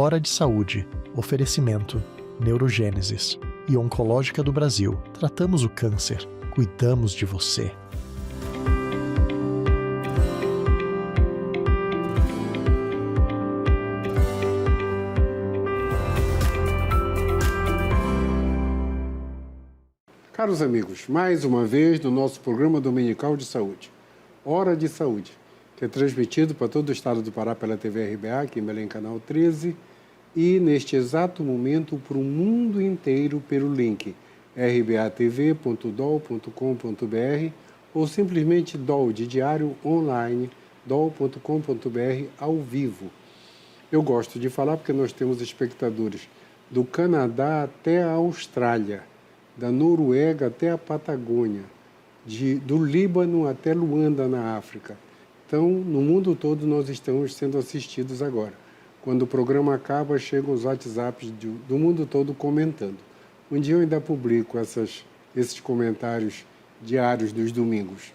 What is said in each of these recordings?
Hora de Saúde. Oferecimento. Neurogênesis. E Oncológica do Brasil. Tratamos o câncer. Cuidamos de você. Caros amigos, mais uma vez no nosso programa dominical de saúde, Hora de Saúde, que é transmitido para todo o estado do Pará pela TV RBA, aqui em Belém, canal 13, e neste exato momento para o mundo inteiro pelo link rbatv.dol.com.br ou simplesmente DOL de diário online, dol.com.br ao vivo. Eu gosto de falar porque nós temos espectadores do Canadá até a Austrália, da Noruega até a Patagônia, do Líbano até Luanda, na África. Então, no mundo todo, nós estamos sendo assistidos agora. Quando o programa acaba, chegam os WhatsApps do mundo todo comentando. Um dia eu ainda publico esses comentários diários dos domingos.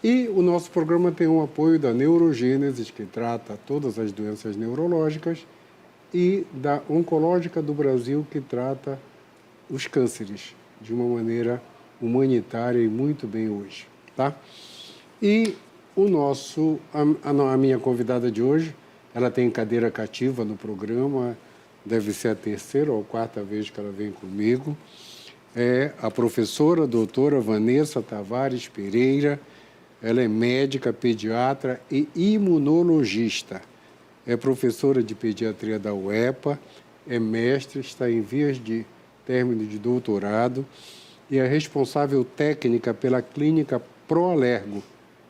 E o nosso programa tem o apoio da Neurogênesis, que trata todas as doenças neurológicas, e da Oncológica do Brasil, que trata os cânceres de uma maneira humanitária e muito bem hoje, tá? E a minha convidada de hoje, ela tem cadeira cativa no programa, deve ser a terceira ou quarta vez que ela vem comigo, é a professora doutora Vanessa Tavares Pereira. Ela é médica, pediatra e imunologista, é professora de pediatria da UEPA, é mestre, está em vias de término de doutorado e é responsável técnica pela clínica Proalergo,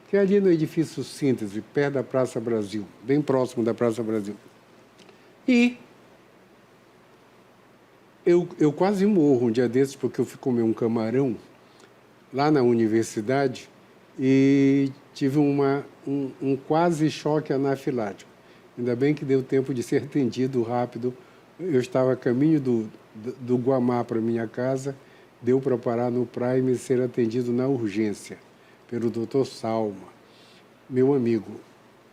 que é ali no edifício Síntese, perto da Praça Brasil, bem próximo da Praça Brasil. E eu quase morro um dia desses porque eu fui comer um camarão lá na universidade e tive um quase choque anafilático. Ainda bem que deu tempo de ser atendido rápido. Eu estava a caminho do Guamá para minha casa, deu para parar no Prime e ser atendido na urgência pelo Dr. Salma, meu amigo.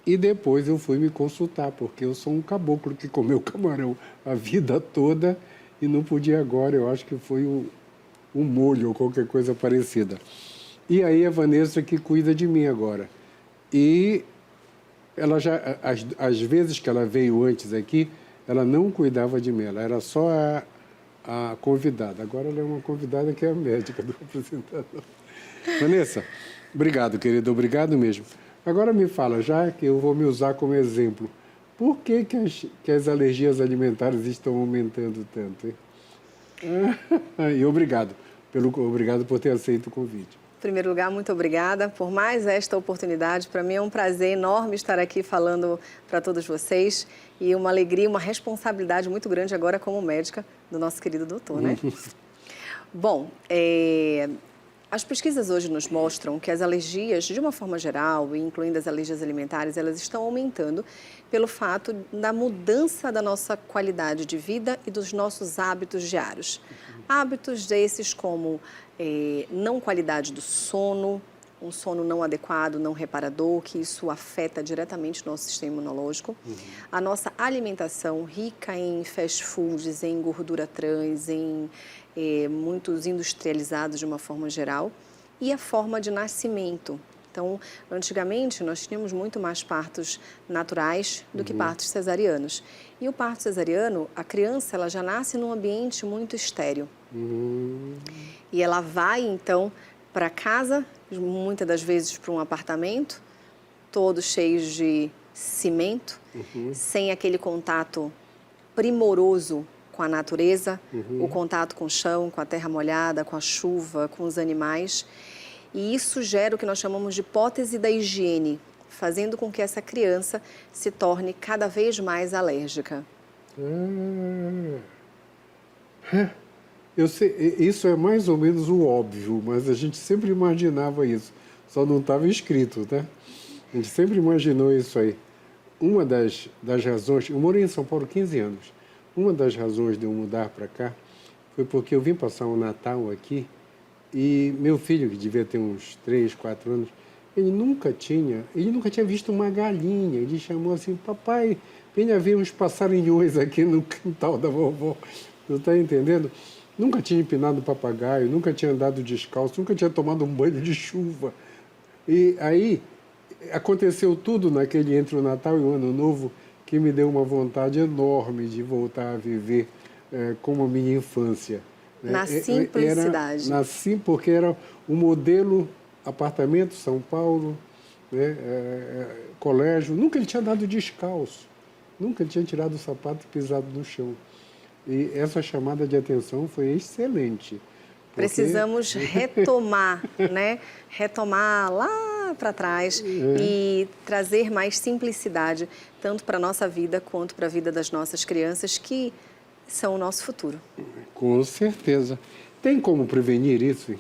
E depois eu fui me consultar, porque eu sou um caboclo que comeu camarão a vida toda e não podia agora, eu acho que foi o molho ou qualquer coisa parecida. E aí a Vanessa que cuida de mim agora. E ela já, às vezes que ela veio antes aqui, ela não cuidava de mim, ela era só a convidada. Agora ela é uma convidada que é a médica do apresentador. Vanessa, obrigado, querida, obrigado mesmo. Agora me fala, já que eu vou me usar como exemplo, por que as alergias alimentares estão aumentando tanto? Hein? E obrigado por ter aceito o convite. Em primeiro lugar, muito obrigada por mais esta oportunidade. Para mim é um prazer enorme estar aqui falando para todos vocês e uma alegria, uma responsabilidade muito grande agora como médica do nosso querido doutor, né? Bom, as pesquisas hoje nos mostram que as alergias, de uma forma geral, incluindo as alergias alimentares, elas estão aumentando pelo fato da mudança da nossa qualidade de vida e dos nossos hábitos diários. Hábitos esses como não qualidade do sono, um sono não adequado, não reparador, que isso afeta diretamente o nosso sistema imunológico. A nossa alimentação rica em fast foods, em gordura trans, em muitos industrializados de uma forma geral. E a forma de nascimento. Então, antigamente, nós tínhamos muito mais partos naturais do que partos cesarianos. E o parto cesariano, a criança ela já nasce num ambiente muito estéril. E ela vai, então, para casa, muitas das vezes para um apartamento, todos cheios de cimento, sem aquele contato primoroso com a natureza, o contato com o chão, com a terra molhada, com a chuva, com os animais. E isso gera o que nós chamamos de hipótese da higiene, fazendo com que essa criança se torne cada vez mais alérgica. Eu sei, isso é mais ou menos o óbvio, mas a gente sempre imaginava isso, só não estava escrito, tá? A gente sempre imaginou isso aí. Uma das razões, eu morei em São Paulo 15 anos, uma das razões de eu mudar para cá foi porque eu vim passar um Natal aqui e meu filho, que devia ter uns 3, 4 anos, ele nunca tinha visto uma galinha. Ele chamou assim, papai, Vinha ver uns passarinhões aqui no quintal da vovó. Tu está entendendo? Nunca tinha empinado papagaio, nunca tinha andado descalço, nunca tinha tomado um banho de chuva. E aí aconteceu tudo naquele entre o Natal e o Ano Novo que me deu uma vontade enorme de voltar a viver como a minha infância. Na simplicidade. Nasci porque era o modelo apartamento, São Paulo, né, colégio. Nunca ele tinha andado descalço, nunca ele tinha tirado o sapato e pisado no chão. E essa chamada de atenção foi excelente. Precisamos retomar, né? Retomar lá para trás e trazer mais simplicidade, tanto para a nossa vida quanto para a vida das nossas crianças, que são o nosso futuro. Com certeza. Tem como prevenir isso?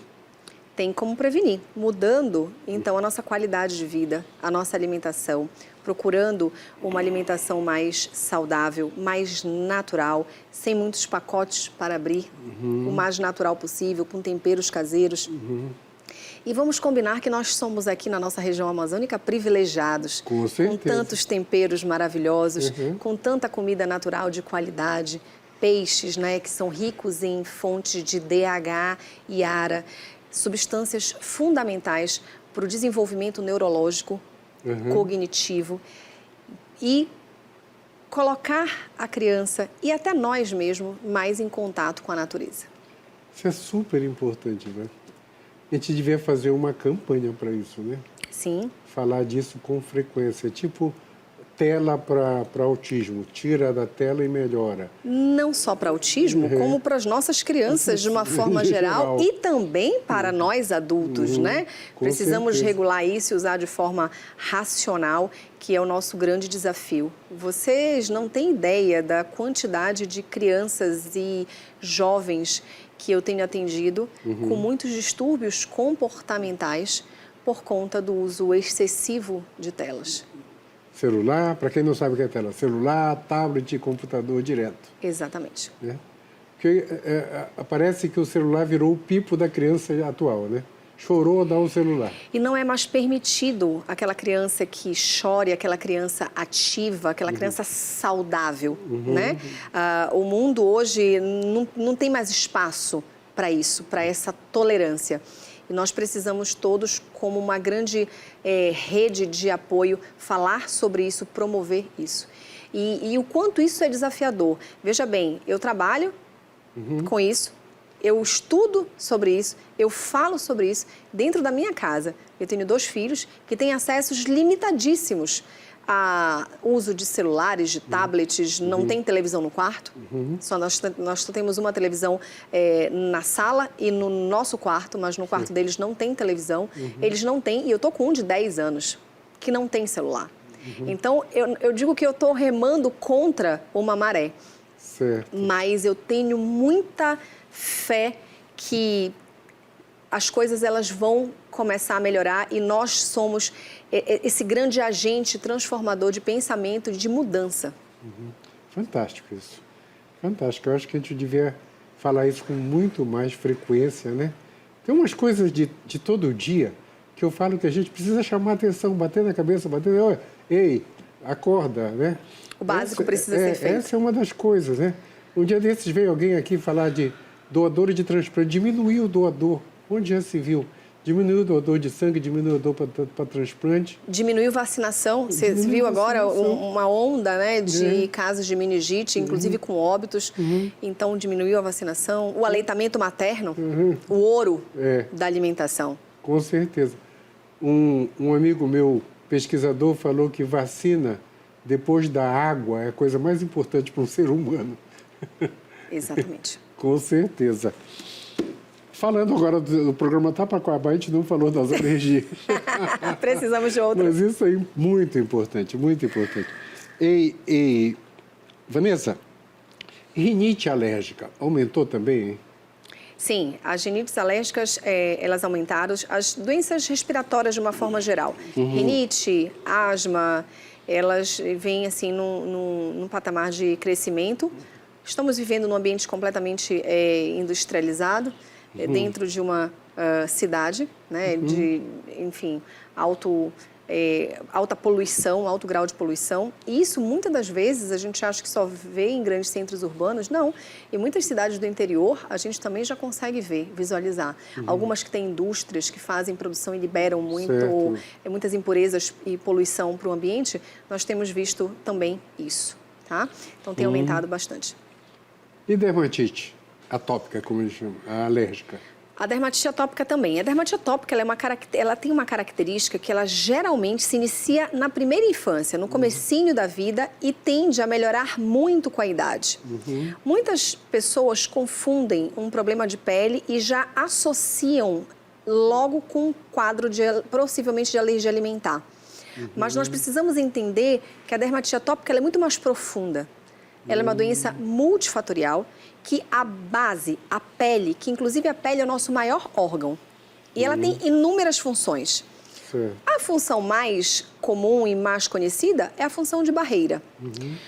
Tem como prevenir, mudando, então, a nossa qualidade de vida, a nossa alimentação, procurando uma alimentação mais saudável, mais natural, sem muitos pacotes para abrir, o mais natural possível, com temperos caseiros. E vamos combinar que nós somos aqui na nossa região amazônica privilegiados, com tantos temperos maravilhosos, com tanta comida natural de qualidade, peixes, né, que são ricos em fontes de DHA e ARA, substâncias fundamentais para o desenvolvimento neurológico, cognitivo, e colocar a criança e até nós mesmos mais em contato com a natureza. Isso é super importante, né? A gente devia fazer uma campanha para isso, né? Sim. Falar disso com frequência, tipo tela para autismo, tira da tela e melhora. Não só para autismo, como para as nossas crianças de uma forma geral e também para nós adultos, né? Precisamos regular isso e usar de forma racional, que é o nosso grande desafio. Vocês não têm ideia da quantidade de crianças e jovens que eu tenho atendido com muitos distúrbios comportamentais por conta do uso excessivo de telas. Celular, para quem não sabe o que é tela, celular, tablet, computador direto. Exatamente. Né? Porque parece que o celular virou o pipo da criança atual, né? Chorou, dá o celular. E não é mais permitido aquela criança que chore, aquela criança ativa, aquela criança saudável, né? O mundo hoje não tem mais espaço para isso, para essa tolerância. E nós precisamos todos, como uma grande rede de apoio, falar sobre isso, promover isso. E o quanto isso é desafiador. Veja bem, eu trabalho com isso, eu estudo sobre isso, eu falo sobre isso dentro da minha casa. Eu tenho 2 filhos que têm acessos limitadíssimos a uso de celulares, de tablets, não tem televisão no quarto. Nós só temos uma televisão na sala e no nosso quarto, mas no quarto deles não tem televisão. Eles não têm, e eu estou com um de 10 anos, que não tem celular. Então, eu digo que eu estou remando contra uma maré. Certo. Mas eu tenho muita fé que as coisas elas vão começar a melhorar e nós somos esse grande agente transformador de pensamento e de mudança. Fantástico isso. Fantástico. Eu acho que a gente devia falar isso com muito mais frequência, né? Tem umas coisas de todo dia que eu falo que a gente precisa chamar atenção, bater na cabeça, ei, acorda, né? O básico precisa ser feito. Essa é uma das coisas, né? Um dia desses veio alguém aqui falar de doador de transplante, diminuir o doador. Onde já se viu? Diminuiu o doador de sangue, diminuiu o doador para transplante. Diminuiu vacinação. Você viu agora uma onda, né, de casos de meningite, inclusive com óbitos. Então, diminuiu a vacinação. O aleitamento materno, o ouro da alimentação. Com certeza. Um amigo meu, pesquisador, falou que vacina, depois da água, é a coisa mais importante para um ser humano. Exatamente. Com certeza. Falando agora do programa Tá para acabar, a gente não falou das alergias. Precisamos de outras. Mas isso aí é muito importante, muito importante. E Vanessa, rinite alérgica aumentou também, hein? Sim, as rinites alérgicas, elas aumentaram. As doenças respiratórias de uma forma geral. Rinite, asma, elas vêm assim num patamar de crescimento. Estamos vivendo num ambiente completamente industrializado. Dentro de uma cidade, né, de, enfim, alto alta poluição, alto grau de poluição. E isso, muitas das vezes, a gente acha que só vê em grandes centros urbanos. Não. Em muitas cidades do interior, a gente também já consegue ver, visualizar. Algumas que têm indústrias que fazem produção e liberam muitas impurezas e poluição para o ambiente, nós temos visto também isso, tá? Então, tem aumentado bastante. E dermatite atópica, como eles chamam, a alérgica? A dermatite atópica também. A dermatite atópica ela tem uma característica que ela geralmente se inicia na primeira infância, no comecinho da vida, e tende a melhorar muito com a idade. Muitas pessoas confundem um problema de pele e já associam logo com um quadro possivelmente de alergia alimentar. Mas nós precisamos entender que a dermatite atópica ela é muito mais profunda. Ela é uma doença multifatorial que a base, a pele, que inclusive a pele é o nosso maior órgão, e ela tem inúmeras funções. A função mais comum e mais conhecida é a função de barreira.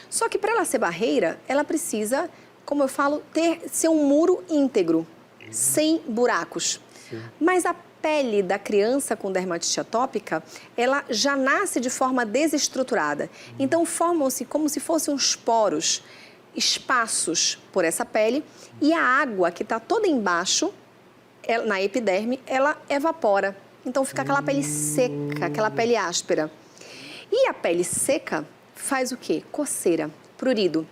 Só que para ela ser barreira, ela precisa, como eu falo, ser um muro íntegro, sem buracos. Mas a pele da criança com dermatite atópica, ela já nasce de forma desestruturada. Então, formam-se como se fossem uns poros, espaços por essa pele, e a água que está toda embaixo, na epiderme, ela evapora. Então, fica aquela pele seca, aquela pele áspera. E a pele seca faz o quê? Coceira, prurido.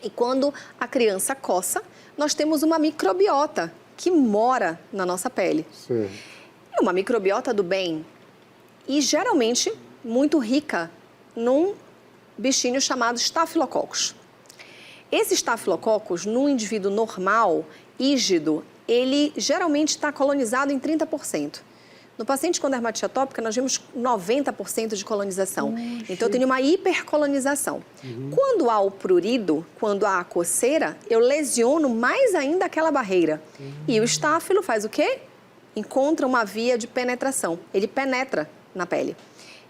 E quando a criança coça, nós temos uma microbiota que mora na nossa pele. É uma microbiota do bem e geralmente muito rica num bichinho chamado Staphylococcus. Esse Staphylococcus, num indivíduo normal, ígido, ele geralmente está colonizado em 30%. No paciente com dermatite atópica, nós vemos 90% de colonização. Então, eu tenho uma hipercolonização. Quando há o prurido, quando há a coceira, eu lesiono mais ainda aquela barreira. E o estáfilo faz o quê? Encontra uma via de penetração. Ele penetra na pele.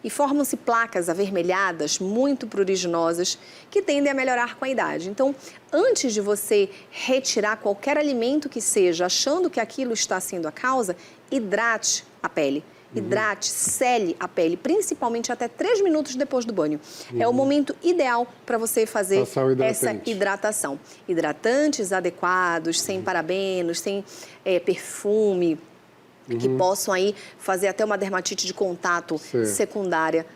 E formam-se placas avermelhadas, muito pruriginosas, que tendem a melhorar com a idade. Então, antes de você retirar qualquer alimento que seja, achando que aquilo está sendo a causa, hidrate a pele. Hidrate, sele a pele, principalmente até 3 minutos depois do banho. É o momento ideal para você fazer essa hidratação. Hidratantes adequados, sem parabenos, sem perfume, que possam aí fazer até uma dermatite de contato secundária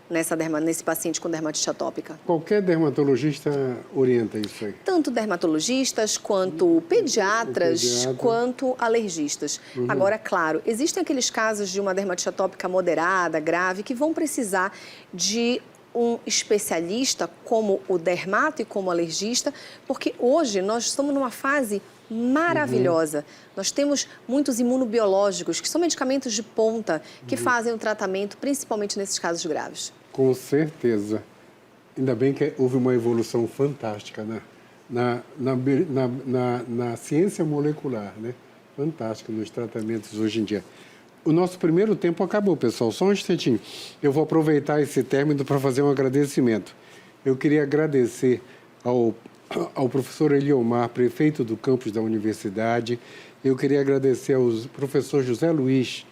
nesse paciente com dermatite atópica. Qualquer dermatologista orienta isso aí? Tanto dermatologistas, quanto pediatras, quanto alergistas. Agora, claro, existem aqueles casos de uma dermatite atópica moderada, grave, que vão precisar de um especialista como o dermato e como alergista, porque hoje nós estamos numa fase maravilhosa. Nós temos muitos imunobiológicos, que são medicamentos de ponta, que fazem o tratamento, principalmente nesses casos graves. Com certeza. Ainda bem que houve uma evolução fantástica na ciência molecular, né? Fantástica nos tratamentos hoje em dia. O nosso primeiro tempo acabou, pessoal. Só um instantinho. Eu vou aproveitar esse término para fazer um agradecimento. Eu queria agradecer ao professor Eliomar, prefeito do campus da universidade. Eu queria agradecer ao professor José Luiz,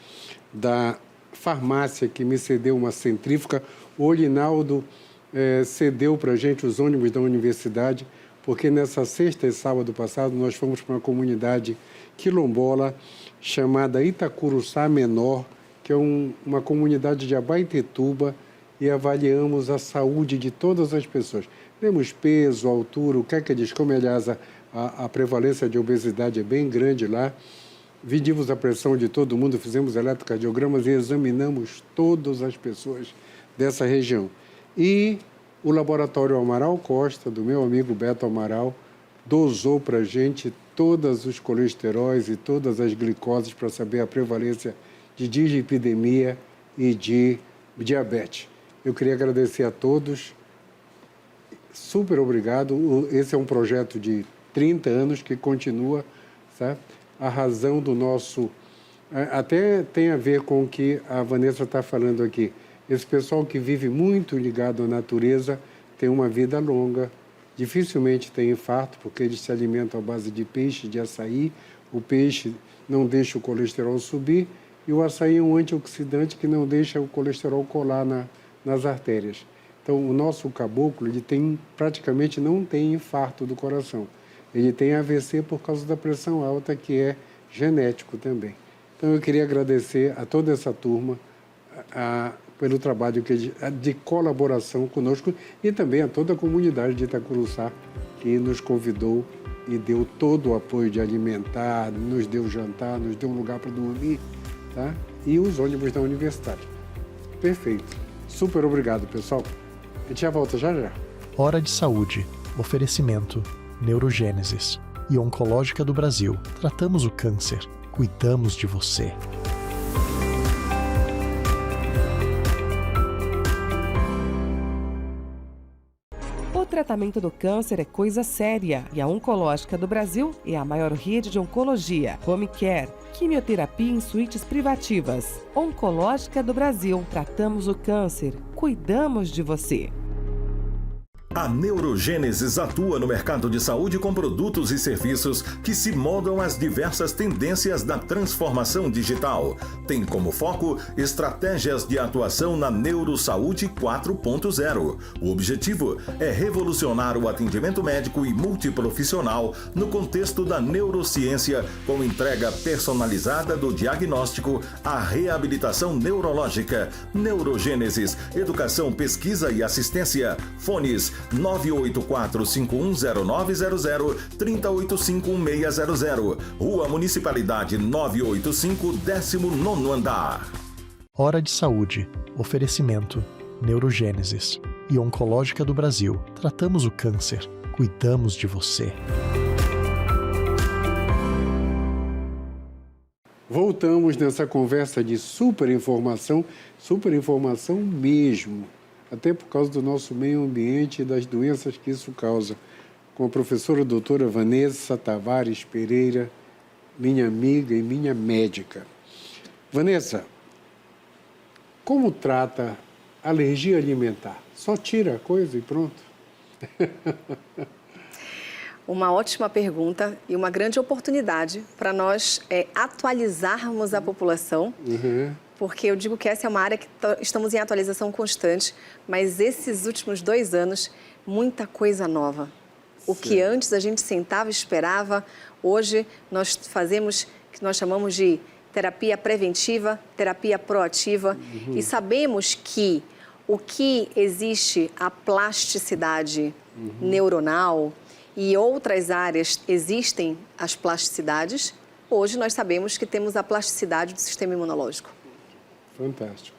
da farmácia, que me cedeu uma centrífuga. O Olinaldo cedeu para a gente os ônibus da universidade, porque nessa sexta e sábado passado nós fomos para uma comunidade quilombola chamada Itacuruçá Menor, que é uma comunidade de Abaetetuba, e avaliamos a saúde de todas as pessoas. Temos peso, altura, o que é que eles comem. Aliás, a prevalência de obesidade é bem grande lá. Medimos a pressão de todo mundo, fizemos eletrocardiogramas e examinamos todas as pessoas dessa região. E o laboratório Amaral Costa, do meu amigo Beto Amaral, dosou para a gente todos os colesteróis e todas as glicoses para saber a prevalência de dislipidemia e de diabetes. Eu queria agradecer a todos. Super obrigado. Esse é um projeto de 30 anos que continua, sabe? A razão do nosso... Até tem a ver com o que a Vanessa está falando aqui. Esse pessoal que vive muito ligado à natureza tem uma vida longa, dificilmente tem infarto, porque eles se alimentam à base de peixe, de açaí. O peixe não deixa o colesterol subir e o açaí é um antioxidante que não deixa o colesterol colar nas artérias. Então, o nosso caboclo, ele praticamente não tem infarto do coração. Ele tem AVC por causa da pressão alta, que é genético também. Então, eu queria agradecer a toda essa turma pelo trabalho de colaboração conosco e também a toda a comunidade de Itacuruçá, que nos convidou e deu todo o apoio de alimentar, nos deu jantar, nos deu um lugar para dormir, tá? E os ônibus da universidade. Perfeito. Super obrigado, pessoal. A gente já volta já já. Hora de Saúde. Oferecimento Neurogênesis e Oncológica do Brasil. Tratamos o câncer. Cuidamos de você. O tratamento do câncer é coisa séria e a Oncológica do Brasil é a maior rede de oncologia, home care, quimioterapia em suítes privativas. Oncológica do Brasil, tratamos o câncer, cuidamos de você. A Neurogênesis atua no mercado de saúde com produtos e serviços que se moldam às diversas tendências da transformação digital. Tem como foco estratégias de atuação na Neurosaúde 4.0. O objetivo é revolucionar o atendimento médico e multiprofissional no contexto da neurociência, com entrega personalizada do diagnóstico à reabilitação neurológica. Neurogênesis, educação, pesquisa e assistência. Fones 984-510900, 3085-1600. Rua Municipalidade 985, 19º andar. Hora de Saúde. Oferecimento Neurogênesis e Oncológica do Brasil. Tratamos o câncer. Cuidamos de você. Voltamos nessa conversa de super informação mesmo, até por causa do nosso meio ambiente e das doenças que isso causa, com a professora doutora Vanessa Tavares Pereira, minha amiga e minha médica. Vanessa, como trata alergia alimentar? Só tira a coisa e pronto? Uma ótima pergunta e uma grande oportunidade para nós atualizarmos a população, porque eu digo que essa é uma área que estamos em atualização constante, mas esses últimos 2 anos, muita coisa nova. O que antes a gente sentava e esperava, hoje nós fazemos o que nós chamamos de terapia preventiva, terapia proativa, e sabemos que o que existe, a plasticidade neuronal, e outras áreas existem as plasticidades, hoje nós sabemos que temos a plasticidade do sistema imunológico. Fantástico.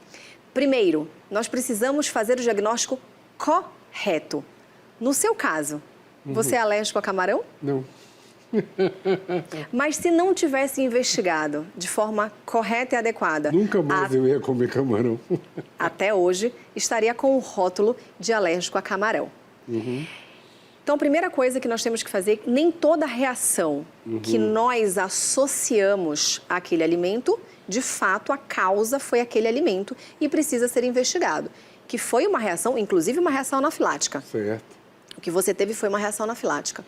Primeiro, nós precisamos fazer o diagnóstico correto. No seu caso, você é alérgico a camarão? Não. Mas se não tivesse investigado de forma correta e adequada... Nunca mais eu ia comer camarão. Até hoje, estaria com o rótulo de alérgico a camarão. Então, a primeira coisa que nós temos que fazer, nem toda reação que nós associamos àquele alimento, de fato, a causa foi aquele alimento e precisa ser investigado. Que foi uma reação, inclusive uma reação anafilática. Certo. O que você teve foi uma reação anafilática,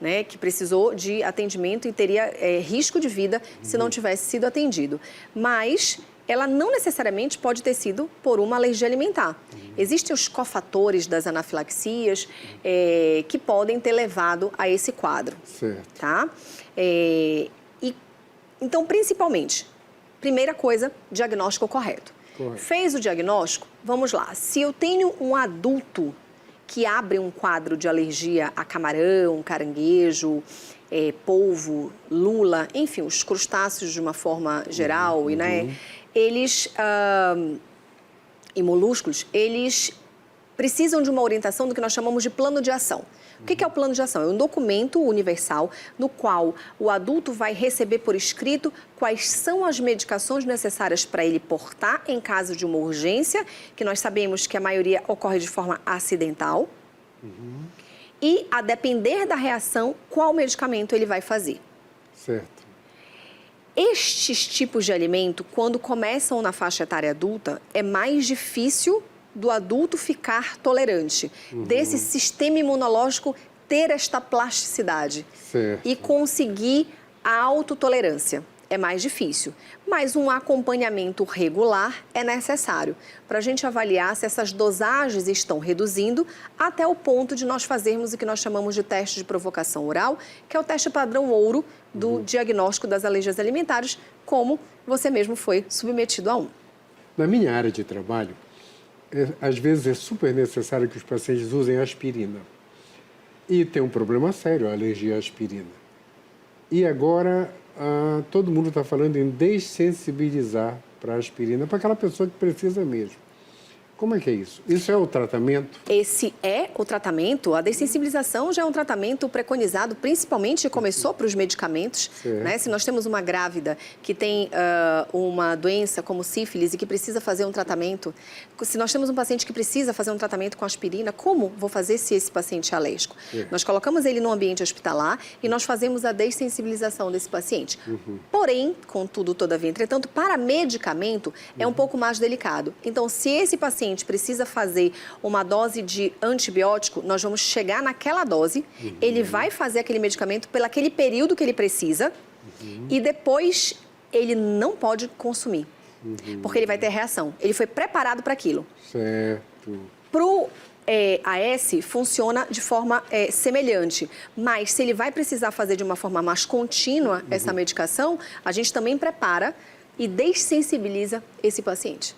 né? Que precisou de atendimento e teria risco de vida se não tivesse sido atendido. Mas ela não necessariamente pode ter sido por uma alergia alimentar. Existem os cofatores das anafilaxias que podem ter levado a esse quadro. Certo. Tá? Então, principalmente, primeira coisa, diagnóstico correto. Fez o diagnóstico? Vamos lá. Se eu tenho um adulto que abre um quadro de alergia a camarão, caranguejo, polvo, lula, enfim, os crustáceos de uma forma geral, e, né, eles, e molúsculos, eles precisam de uma orientação do que nós chamamos de plano de ação. O que é o plano de ação? É um documento universal no qual o adulto vai receber por escrito quais são as medicações necessárias para ele portar em caso de uma urgência, que nós sabemos que a maioria ocorre de forma acidental, e, a depender da reação, qual medicamento ele vai fazer. Certo. Estes tipos de alimento, quando começam na faixa etária adulta, é mais difícil do adulto ficar tolerante, desse sistema imunológico ter esta plasticidade e conseguir a autotolerância. é mais difícil, mas um acompanhamento regular é necessário para a gente avaliar se essas dosagens estão reduzindo até o ponto de nós fazermos o que nós chamamos de teste de provocação oral, que é o teste padrão ouro do diagnóstico das alergias alimentares, como você mesmo foi submetido a um. Na minha área de trabalho, às vezes é super necessário que os pacientes usem aspirina. E tem um problema sério, a alergia à aspirina. E agora, todo mundo está falando em dessensibilizar para a aspirina, para aquela pessoa que precisa mesmo. Como é que é isso? Isso é o tratamento? Esse é o tratamento. A dessensibilização já é um tratamento preconizado, principalmente começou para os medicamentos. Né? Se nós temos uma grávida que tem uma doença como sífilis e que precisa fazer um tratamento, se nós temos um paciente que precisa fazer um tratamento com aspirina, como vou fazer se esse paciente é alérgico? Nós colocamos ele no ambiente hospitalar e nós fazemos a dessensibilização desse paciente. Porém, contudo, todavia, entretanto, para medicamento é um pouco mais delicado. Então, se esse paciente precisa fazer uma dose de antibiótico, nós vamos chegar naquela dose, ele vai fazer aquele medicamento pelo aquele período que ele precisa e depois ele não pode consumir, porque ele vai ter reação. Ele foi preparado para aquilo. Certo. Para o AS funciona de forma semelhante, mas se ele vai precisar fazer de uma forma mais contínua essa medicação, a gente também prepara e dessensibiliza esse paciente.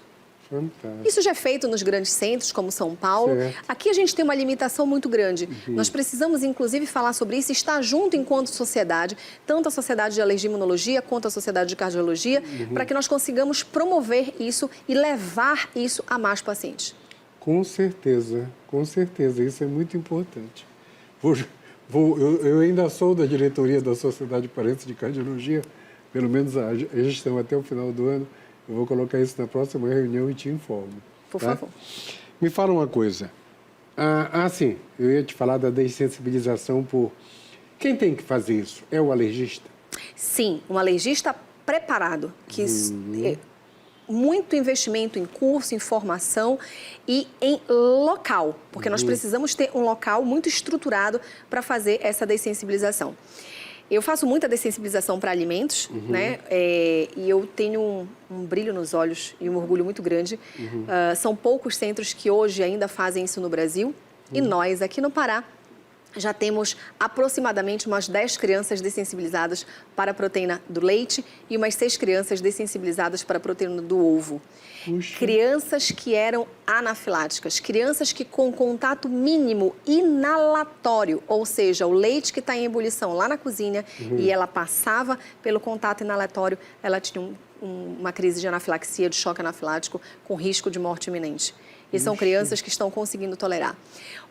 Fantástico. Isso já é feito nos grandes centros, como São Paulo. Certo. Aqui a gente tem uma limitação muito grande. Nós precisamos, inclusive, falar sobre isso, estar junto enquanto sociedade, tanto a Sociedade de Alergia e Imunologia quanto a Sociedade de Cardiologia, para que nós consigamos promover isso e levar isso a mais pacientes. Com certeza, isso é muito importante. Eu ainda sou da diretoria da Sociedade Paraense de Cardiologia, pelo menos a gestão até o final do ano. Eu vou colocar isso na próxima reunião e te informo. Por favor. Me fala uma coisa. Sim, eu ia te falar da dessensibilização por... Quem tem que fazer isso? É o alergista? Sim, um alergista preparado, que muito investimento em curso, em formação e em local, porque nós precisamos ter um local muito estruturado para fazer essa dessensibilização. Eu faço muita dessensibilização para alimentos, né? E eu tenho um brilho nos olhos e um orgulho muito grande. São poucos centros que hoje ainda fazem isso no Brasil. E nós, aqui no Pará, já temos aproximadamente umas 10 crianças dessensibilizadas para a proteína do leite e umas 6 crianças dessensibilizadas para a proteína do ovo. Puxa. Crianças que eram anafiláticas, crianças que com contato mínimo inalatório, ou seja, o leite que está em ebulição lá na cozinha e ela passava pelo contato inalatório, ela tinha uma crise de anafilaxia, de choque anafilático, com risco de morte iminente. E são crianças que estão conseguindo tolerar.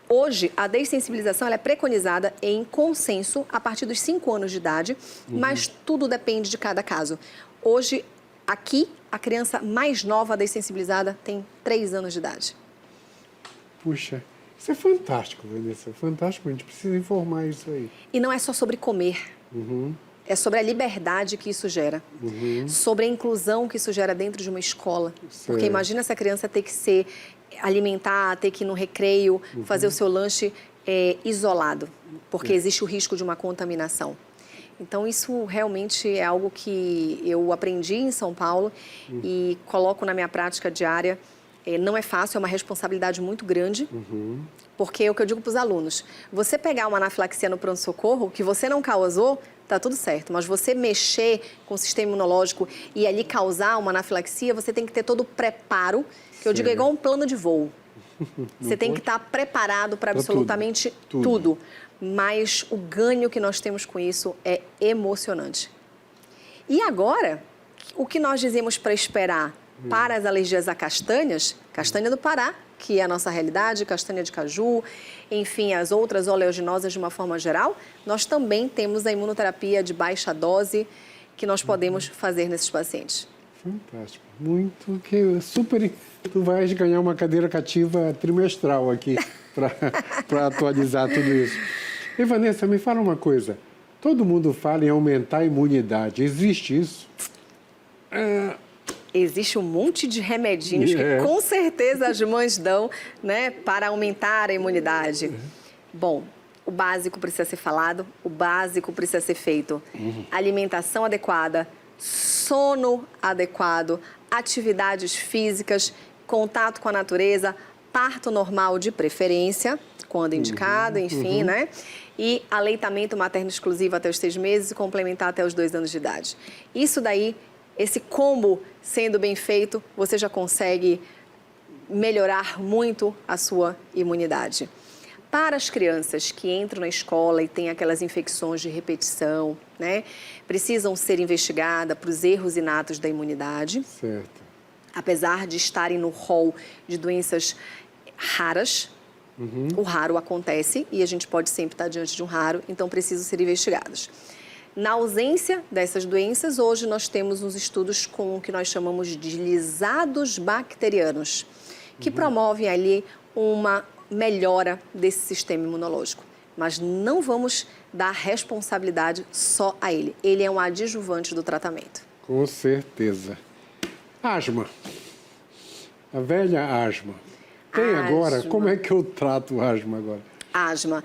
Hoje, a dessensibilização ela é preconizada em consenso a partir dos 5 anos de idade, mas tudo depende de cada caso. Hoje, aqui, a criança mais nova dessensibilizada tem 3 anos de idade. Puxa, isso é fantástico, Vanessa. Fantástico, a gente precisa informar isso aí. E não é só sobre comer. É sobre a liberdade que isso gera, sobre a inclusão que isso gera dentro de uma escola. Porque imagina essa criança ter que se alimentar, ter que ir no recreio, fazer o seu lanche isolado, porque existe o risco de uma contaminação. Então, isso realmente é algo que eu aprendi em São Paulo e coloco na minha prática diária. Não é fácil, é uma responsabilidade muito grande, porque é o que eu digo para os alunos. Você pegar uma anafilaxia no pronto-socorro, que você não causou, tá tudo certo. Mas você mexer com o sistema imunológico e ali causar uma anafilaxia, você tem que ter todo o preparo, que eu digo é igual um plano de voo. Você tem que estar preparado para absolutamente tudo. Mas o ganho que nós temos com isso é emocionante. E agora, o que nós dizemos para esperar para as alergias a castanhas, castanha do Pará, que é a nossa realidade, castanha de caju, enfim, as outras oleaginosas de uma forma geral, nós também temos a imunoterapia de baixa dose que nós podemos fazer nesses pacientes. Fantástico. Muito, que super... Tu vais ganhar uma cadeira cativa trimestral aqui para atualizar tudo isso. E, Vanessa, me fala uma coisa. Todo mundo fala em aumentar a imunidade. Existe isso? Existe um monte de remedinhos que com certeza as mães dão, né, para aumentar a imunidade. Bom, o básico precisa ser falado, o básico precisa ser feito. Alimentação adequada, sono adequado, atividades físicas, contato com a natureza, parto normal de preferência, quando indicado, enfim, né? E aleitamento materno exclusivo até os 6 meses e complementar até os 2 anos de idade. Isso daí, esse combo sendo bem feito, você já consegue melhorar muito a sua imunidade. Para as crianças que entram na escola e têm aquelas infecções de repetição, né? Precisam ser investigadas para os erros inatos da imunidade. Certo. Apesar de estarem no rol de doenças raras, o raro acontece e a gente pode sempre estar diante de um raro, então precisam ser investigados. Na ausência dessas doenças, hoje nós temos uns estudos com o que nós chamamos de lisados bacterianos, que promovem ali uma melhora desse sistema imunológico. Mas não vamos dar responsabilidade só a ele. Ele é um adjuvante do tratamento. Com certeza. Asma. A velha asma. Tem agora? Como é que eu trato asma agora? Asma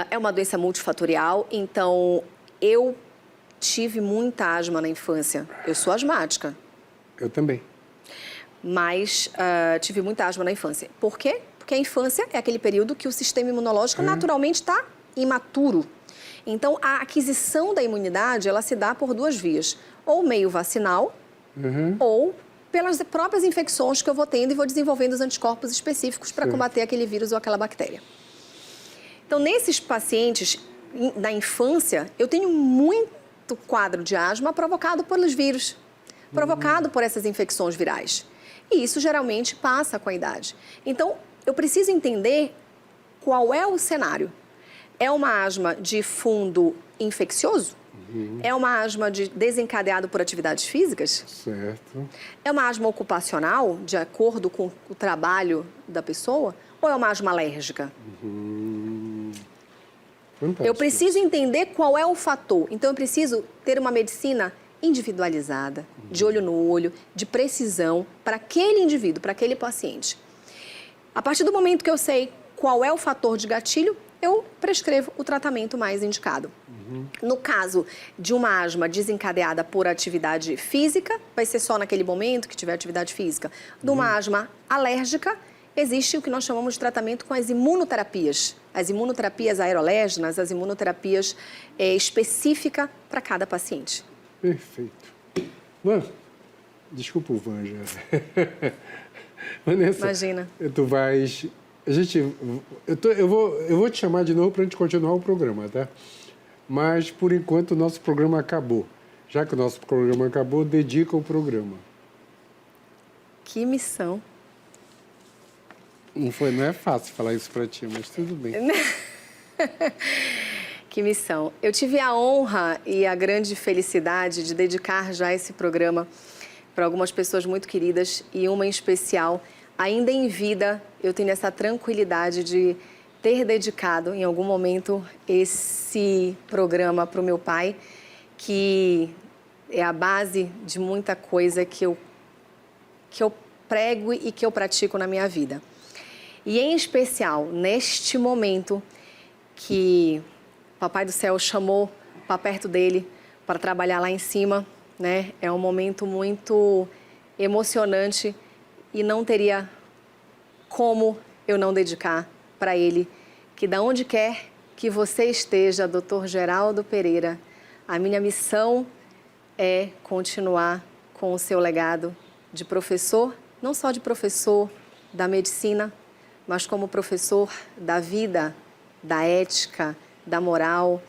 é uma doença multifatorial, então eu tive muita asma na infância. Eu sou asmática. Eu também. Mas tive muita asma na infância. Por quê? Porque a infância é aquele período que o sistema imunológico naturalmente está imaturo. Então, a aquisição da imunidade, ela se dá por 2 vias. Ou meio vacinal, ou pelas próprias infecções que eu vou tendo e vou desenvolvendo os anticorpos específicos para combater aquele vírus ou aquela bactéria. Então, nesses pacientes, na infância, eu tenho muito quadro de asma provocado pelos vírus, provocado por essas infecções virais. E isso geralmente passa com a idade. Então, eu preciso entender qual é o cenário. É uma asma de fundo infeccioso? É uma asma desencadeado por atividades físicas? Certo. É uma asma ocupacional, de acordo com o trabalho da pessoa? Ou é uma asma alérgica? Fantástico. Eu preciso entender qual é o fator. Então, eu preciso ter uma medicina individualizada, de olho no olho, de precisão para aquele indivíduo, para aquele paciente. A partir do momento que eu sei qual é o fator de gatilho, eu prescrevo o tratamento mais indicado. No caso de uma asma desencadeada por atividade física, vai ser só naquele momento que tiver atividade física. De uma asma alérgica, existe o que nós chamamos de tratamento com as imunoterapias. As imunoterapias aerolégenas, as imunoterapias específicas para cada paciente. Perfeito. Van, desculpa o Van já. Vanessa, imagina. Tu vais... Eu vou te chamar de novo para a gente continuar o programa, tá? Mas, por enquanto, o nosso programa acabou. Já que o nosso programa acabou, dedica o programa. Que missão. Não é fácil falar isso para ti, mas tudo bem. Que missão. Eu tive a honra e a grande felicidade de dedicar já esse programa para algumas pessoas muito queridas e uma em especial, ainda em vida, eu tenho essa tranquilidade de ter dedicado em algum momento esse programa para o meu pai, que é a base de muita coisa que eu prego e que eu pratico na minha vida. E em especial, neste momento que o Papai do Céu chamou para perto dele para trabalhar lá em cima, né? É um momento muito emocionante e não teria como eu não dedicar para ele, que da onde quer que você esteja, Dr. Geraldo Pereira, a minha missão é continuar com o seu legado de professor, não só de professor da medicina, mas como professor da vida, da ética, da moral,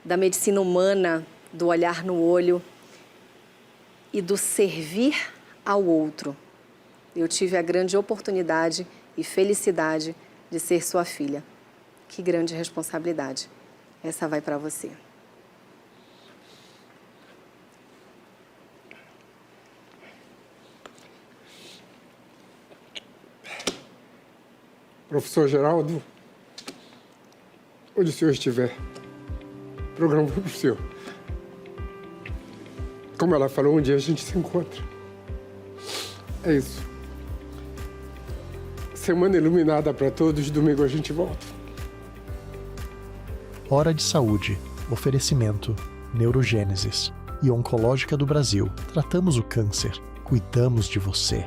da medicina humana, do olhar no olho e do servir ao outro. Eu tive a grande oportunidade e felicidade de ser sua filha. Que grande responsabilidade. Essa vai para você. Professor Geraldo, onde o senhor estiver, o programa foi para o senhor. Como ela falou, um dia a gente se encontra. É isso. Semana iluminada para todos, domingo a gente volta. Hora de Saúde. Oferecimento Neurogênesis. e Oncológica do Brasil. Tratamos o câncer. Cuidamos de você.